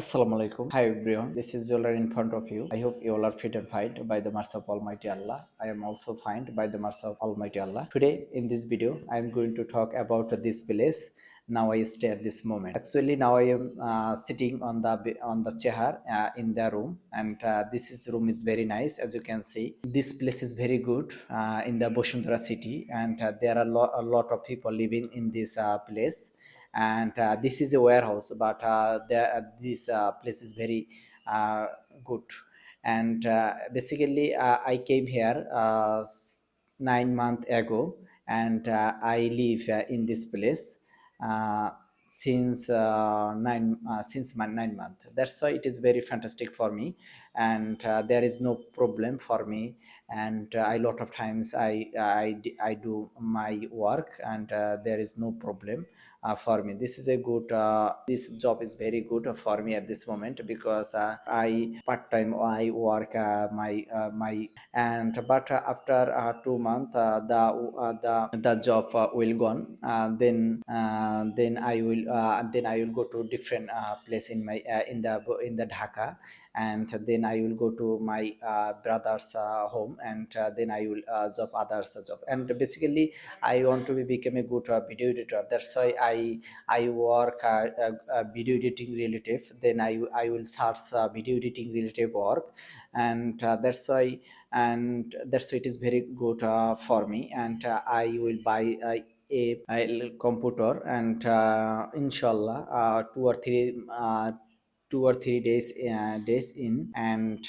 Assalamu alaikum. Hi everyone. This is Jewel in front of you. I hope you all are fit and fine by the mercy of Almighty Allah. I am also fine by the mercy of Almighty Allah. Today in this video, I am going to talk about this place. Now I stay at this moment. Actually, now I am sitting on the chair in the room, and this room is very nice. As you can see, this place is very good in the Boshundara city, and there are a lot of people living in this place, and this is a warehouse, but this place is very uh, good. And basically I came here 9 months ago, and I live in this place uh, since my 9 months. That's why it is very fantastic for me, and there is no problem for me. And a lot of times I do my work, and there is no problem for me. This is a good this job is very good for me at this moment, because I part time I work my and but after 2 months the job will gone. Then I will go to different place in my in the Dhaka, and then I will go to my brother's home, and then I will job others job. And basically I want to become a good video editor. That's why I work video editing relative. Then I will search video editing relative work, and that's why it is very good for me. And I will buy a computer, and inshallah 2 or 3 days in. And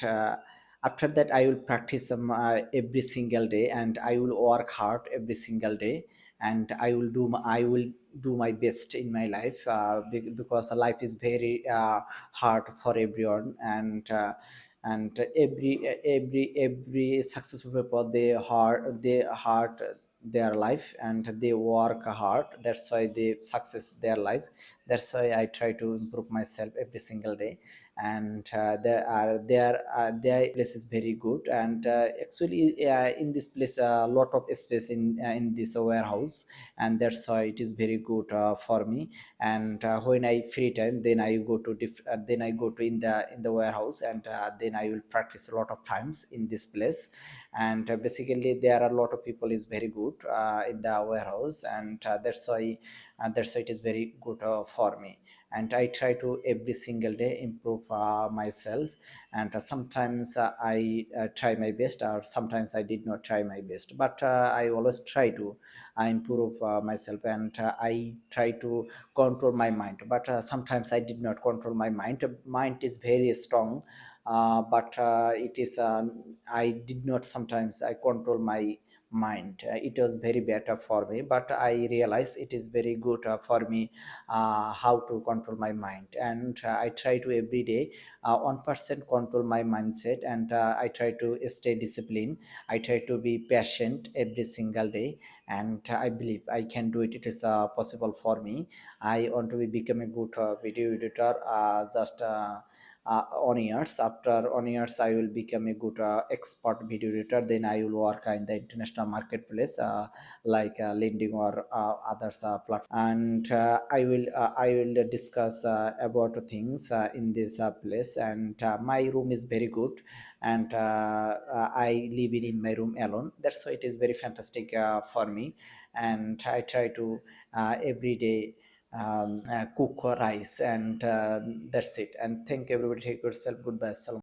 after that I will practice every single day, and I will work hard every single day, and I will do my best in my life, because life is very hard for everyone. And every successful people, they hard their life, and they work hard. That's why they success their life. That's why I try to improve myself every single day. And their place is very good. And actually in this place a lot of space in this warehouse, and that's why it is very good for me. And when I free time, then I go to then I go to in the warehouse, and then I will practice a lot of times in this place. And basically there are a lot of people is very good in the warehouse, and that's why it is very good for me. And I try to every single day improve myself. And sometimes I try my best, or sometimes I did not try my best, but I always try to improve myself. And I try to control my mind, but sometimes I did not control my mind is very strong. But it is I did not sometimes I control my mind. It was very better for me, but I realize it is very good for me how to control my mind. And I try to every day 1% control my mindset. And I try to stay disciplined. I try to be patient every single day, and I believe I can do it. It is possible for me. I want to become a good video editor. Just on years After on years I will become a good expert video editor. Then I will work in the international marketplace, like lending or others platform. And I will discuss about things in this place. And my room is very good, and I live in my room alone. That's why it is very fantastic for me. And I try to every day cook rice. And that's it. And thank everybody. Take yourself. Goodbye. Assalam.